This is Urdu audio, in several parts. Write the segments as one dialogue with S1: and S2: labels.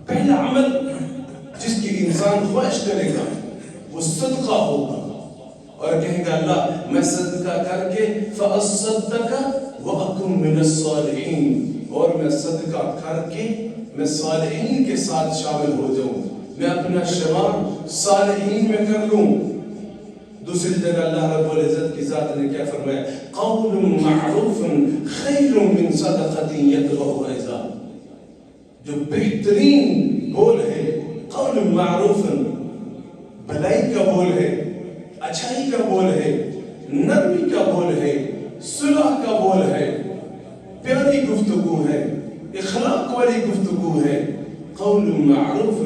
S1: پہلا عمل جس کی انسان خواہش کرے گا وہ صدقہ ہوگا، اور کہے گا اللہ میں صدقہ کر کے فَأَصَّدَّقَ وَأَكُن مِّنَ الصَّالِحِينَ، اور میں صدقہ کر کے میں صالحین کے ساتھ شامل ہو جاؤں، میں اپنا شمار صالحین میں کر لوں۔ دوسری جگہ اللہ رب العزت کی ذات نے کیا فرمایا؟ قول معروف خیر من صدقۃ یتبعها اذا، جو بہترین بول ہے قول معروف، بھلائی کا بول ہے، اچھائی کا بول ہے، نرمی کا بول ہے، صلح کا بول ہے، پیاری گفتگو ہے، اخلاق والی گفتگو ہے۔ قول معروف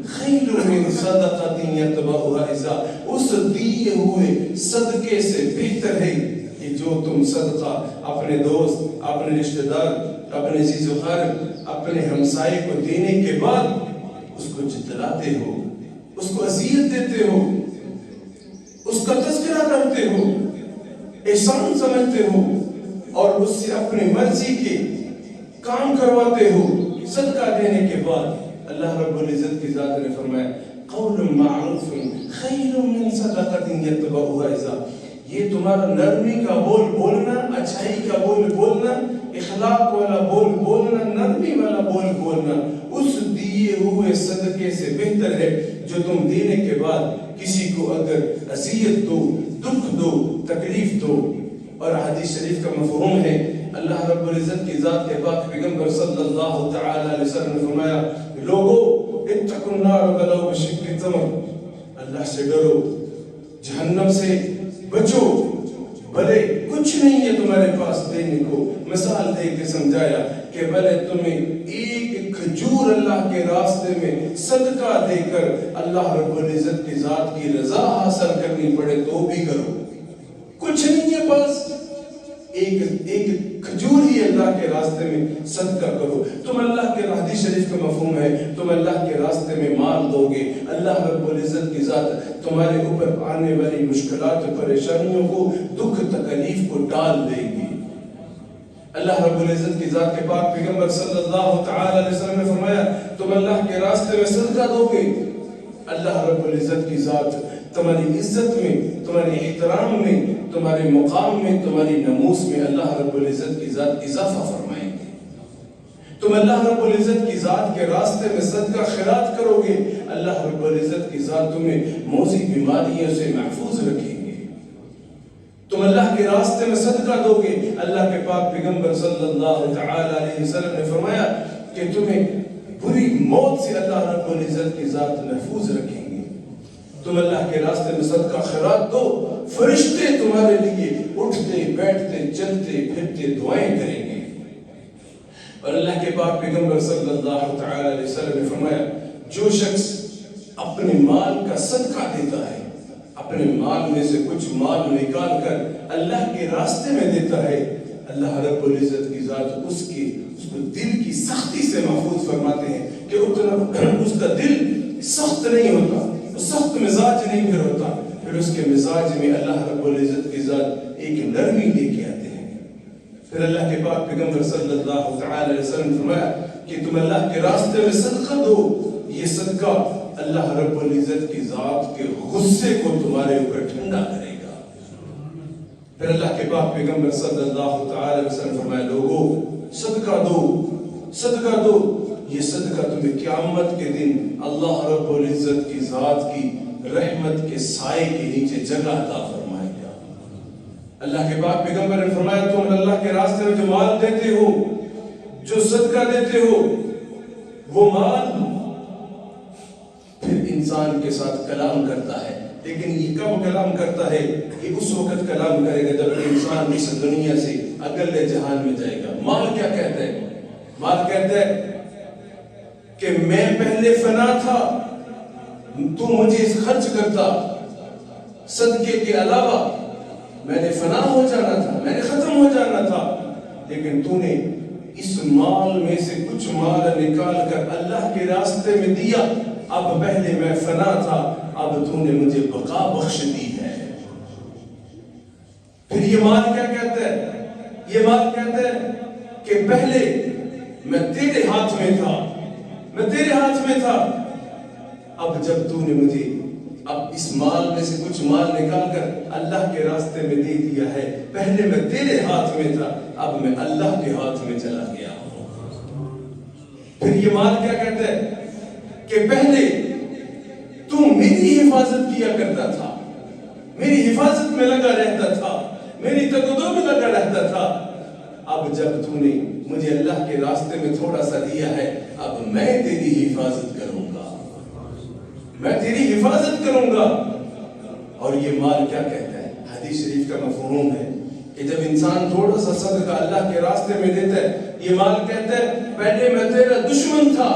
S1: خیر من صدقۃ یتبعها اذا، اس دیے ہوئے صدقے سے بہتر ہے کہ جو تم صدقہ اپنے دوست، اپنے رشتہ دار، اپنے عزیز و اقارب، اپنے ہمسائے کو دینے کے بعد اس کو جتلاتے ہو، اس کو اذیت دیتے ہو، اس کا تذکرہ کرتے ہو، احسان سمجھتے ہو، اور اس سے اپنی مرضی کے کام کرواتے ہو صدقہ دینے کے بعد۔ اللہ رب العزت کی ذات نے فرمایا قول معروف خیر من صدقۃ یتبعها اذا، یہ تمہارا نرمی کا بول بولنا، اچھائی کا بول بولنا، اخلاق والا بول بولنا، نرمی والا بول بولنا اس دیے ہوئے صدقے سے بہتر ہے جو تم دینے کے بعد کسی کو اگر اذیت دو، دکھ دو، تکلیف دو۔ اور حدیث شریف کا مفہوم ہے، اللہ رب العزت کی ذات کے پاک پیغمبر صلی اللہ تعالی علیہ وسلم نے فرمایا لوگو اتقوا النار ولو بشق تمر، اللہ سے ڈرو، جہنم سے بچو، بھلے کچھ نہیں ہے تمہارے پاس دینے کو۔ مثال دے کے سمجھایا کہ بھلے تمہیں ایک کھجور اللہ کے راستے میں صدقہ دے کر اللہ رب العزت کی ذات کی رضا حاصل کرنی پڑے تو بھی کرو، کچھ نہیں ہے پاس، ایک کھجور ہی اللہ کے راستے میں صدقہ کرو۔ تم اللہ کے حدیث شریف کا مفہوم ہے تم اللہ کے راستے میں مال دو گے، اللہ رب العزت کی ذات تمہارے اوپر آنے والی مشکلات و پریشانیوں کو، دکھ تکلیف کو ٹال دے گی۔ اللہ رب العزت کی ذات کے پاک پیغمبر صلی اللہ تعالی علیہ وسلم نے فرمایا تم اللہ کے راستے میں صدقہ دو گے، اللہ رب العزت کی ذات تمہاری عزت میں، تمہاری احترام میں، تمہارے مقام میں، تمہاری نموس میں اللہ رب العزت کی ذات اضافہ فرمائیں گے۔ تم اللہ رب العزت کی ذات کے راستے میں صدقہ خیرات کرو گے، اللہ رب العزت کی ذات تمہیں موذی بیماریوں سے محفوظ رکھیں گے۔ تم اللہ کے راستے میں صدقہ دو گے، اللہ کے پاک پیغمبر صلی اللہ تعالی علیہ وسلم نے فرمایا کہ تمہیں بری موت سے اللہ رب العزت کی ذات محفوظ رکھیں گے۔ تم اللہ کے راستے میں صدقہ خیرات دو، فرشتے تمہارے لیے اٹھتے بیٹھتے چلتے پھرتے دعائیں کریں گے۔ اور اللہ کے پاک پیغمبر صلی اللہ تعالی علیہ وسلم نے فرمایا جو شخص اپنے مال کا صدقہ دیتا ہے، اپنے مال میں سے کچھ مال نکال کر اللہ کے راستے میں دیتا ہے، اللہ رب العزت کی ذات اس کو دل کی سختی سے محفوظ فرماتے ہیں کہ اس کا دل سخت نہیں ہوتا، سخت مزاج نہیں پھر ہوتا، پھر اس کے مزاج میں اللہ رب العزت کی ذات ایک نرمی لے کے آتے ہیں۔ پھر اللہ کے پاک پیغمبر صلی اللہ تعالی علیہ وسلم نے فرمایا کہ تم اللہ کے راستے میں صدقہ دو، یہ صدقہ اللہ رب العزت کی ذات کے غصے کو تمہارے اوپر ٹھنڈا کرے گا۔ پھر اللہ کے پاک پیغمبر صلی اللہ تعالی علیہ وسلم نے فرمایا لوگو صدقہ دو، صدقہ دو، یہ صدقہ تمہیں قیامت کے دن اللہ رب العزت کی ذات کی رحمت کے سائے کے نیچے جگہ عطا فرمائے گا۔ اللہ کے پاک پیغمبر نے فرمایا تم اللہ کے راستے میں جو مال دیتے ہو، جو صدقہ دیتے ہو، وہ مال پھر انسان کے ساتھ کلام کرتا ہے، لیکن یہ کب کلام کرتا ہے؟ یہ اس وقت کلام کرے گا جب انسان اس دنیا سے اگلے جہان میں جائے گا۔ مال کیا کہتا ہے؟ مال کہتا ہے کہ میں پہلے فنا تھا، تو مجھے خرچ کرتا، صدقے کے علاوہ میں نے فنا ہو جانا تھا، میں نے ختم ہو جانا تھا، لیکن تو نے اس مال میں سے کچھ مال نکال کر اللہ کے راستے میں دیا۔ اب پہلے میں فنا تھا، اب تو نے مجھے بقا بخش دی ہے۔ پھر یہ مال کیا کہتا ہے؟ یہ مال کہتا ہے کہ پہلے میں تیرے ہاتھ میں تھا، میں تیرے ہاتھ میں تھا، اب جب تو نے مجھے اب اس مال میں سے کچھ مال نکال کر اللہ کے راستے میں دے دیا ہے، پہلے میں تیرے ہاتھ میں تھا، اب میں اللہ کے ہاتھ میں چلا گیا ہوں۔ پھر یہ مال کیا کہتا ہے کہ پہلے تو میری حفاظت کیا کرتا تھا، میری حفاظت میں لگا رہتا تھا، میری تقدیر میں لگا رہتا تھا، اب جب تو نے مجھے اللہ کے راستے میں تھوڑا سا دیا ہے، اب میں تیری حفاظت کروں گا، میں تیری حفاظت کروں گا۔ اور یہ مال کیا کہتا ہے؟ حدیث شریف کا مفہوم ہے کہ جب انسان تھوڑا سا صدقہ اللہ کے راستے میں دیتا ہے، یہ مال کہتا ہے پہلے میں تیرا دشمن تھا۔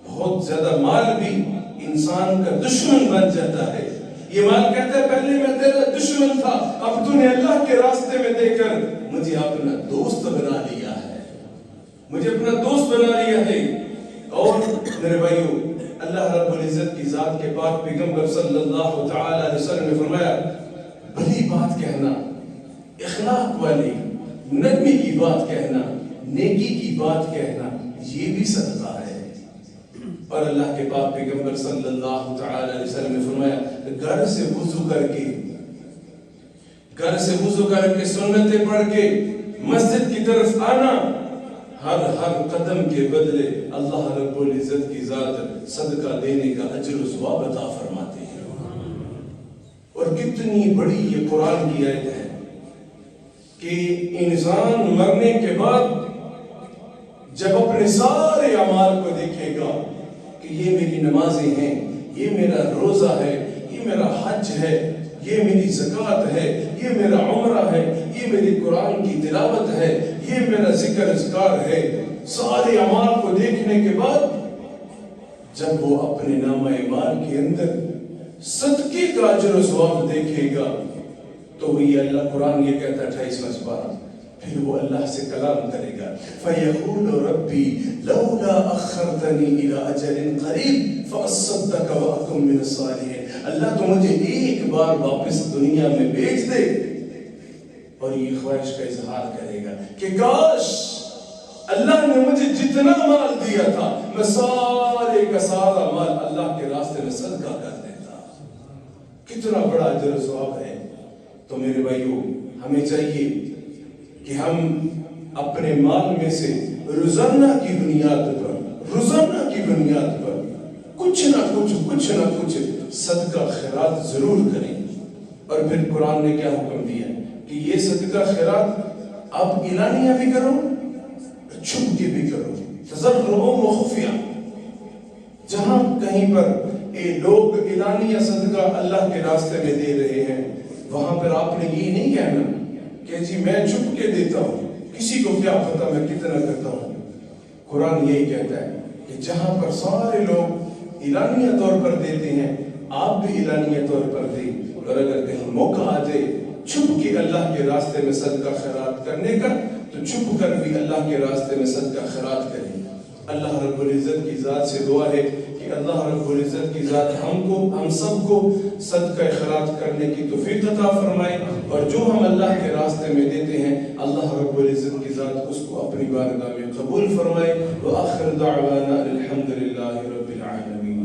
S1: بہت زیادہ مال بھی انسان کا دشمن بن جاتا ہے۔ یہ مال کہتا ہے پہلے میں تیرا دشمن تھا، اب تو نے اللہ کے راستے میں دے کر مجھے اپنا دوست بنا لیا ہے، مجھے اپنا دوست بنا لیا ہے۔ اور میرے بھائیو، اللہ رب العزت کی ذات کے پاک پیغمبر صلی اللہ تعالی علیہ وسلم نے فرمایا، بڑی بات کہنا، اخلاق والی نرمی کی بات کہنا، نیکی کی بات کہنا، یہ بھی صدقہ ہے۔ اور اللہ کے پاک پیغمبر صلی اللہ تعالی علیہ وسلم نے فرمایا، گھر سے وضو کر کے سنتیں پڑھ کے مسجد کی طرف آنا، ہر قدم کے بدلے اللہ رب العزت کی ذات صدقہ دینے کا اجر و ثواب عطا فرماتے ہیں۔ اور کتنی بڑی یہ قرآن کی آیت ہے کہ انسان مرنے کے بعد جب اپنے سارے اعمال کو دیکھے گا کہ یہ میری نمازیں ہیں، یہ میرا روزہ ہے، یہ میرا حج ہے، یہ میری زکوٰۃ ہے، یہ میرا عمرہ ہے، یہ میری قرآن کی تلاوت ہے، یہ میرا ذکر اذکار ہے، سارے اعمال کو دیکھنے کے بعد جب وہ اپنے نامہ اعمال کے اندر صدقے کا اجر و ثواب دیکھے گا تو وہ یہ اللہ قرآن یہ کہتا ہے 28واں سپارہ، پھر وہ اللہ سے کلام کرے گا، فَيَقُولُ رَبِّي لَوْلَا أَخَّرْتَنِي إِلَىٰ أَجَلٍ قَرِيبٍ فَأَصَّدَّقَ وَأَكُن مِّنَ الصَّالِحِينَ۔ اللہ تو مجھے ایک بار واپس دنیا میں بھیج دے، اور یہ خواہش کا اظہار کرے گا کہ کاش اللہ نے مجھے جتنا مال دیا تھا میں سارے کا سارا مال اللہ کے راستے میں صدقہ کر دیتا۔ کتنا بڑا اجر و ثواب ہے۔ تو میرے بھائیو، ہمیں چاہیے کہ ہم اپنے مال میں سے روزانہ کی بنیاد پر کچھ نہ کچھ صدقہ خیرات ضرور کریں۔ اور پھر قرآن نے کیا حکم دیا کہ یہ صدقہ خیرات آپ اعلانیہ بھی کرو، چھپ کے بھی کرو، تضرعاً و خفیہ۔ جہاں کہیں پر لوگ اعلانیہ صدقہ اللہ کے راستے میں دے رہے ہیں، وہاں پر آپ نے یہ نہیں کہنا کہ جی میں چھپ کے دیتا ہوں، کسی کو کیا پتا میں کتنا کرتا ہوں۔ قرآن یہی کہتا ہے کہ جہاں پر سارے لوگ اعلانیہ طور پر دیتے ہیں، آپ بھی اعلانیہ طور پر دیں۔ اور اگر کہیں موقع آ جائے چھپ کے اللہ کے راستے میں صدقہ خیرات کرنے کا، تو چھپ کر بھی اللہ کے راستے میں صدقہ خیرات کریں۔ اللہ رب العزت کی ذات سے دعا ہے کہ اللہ رب العزت کی ذات ہم سب کو صدقہ خیرات کرنے کی توفیق عطا فرمائے، اور جو ہم اللہ کے راستے میں دیتے ہیں اللہ رب العزت کی ذات اس کو اپنی بارگاہ میں قبول فرمائے۔ وآخر دعوانا الحمد للہ رب العالمین۔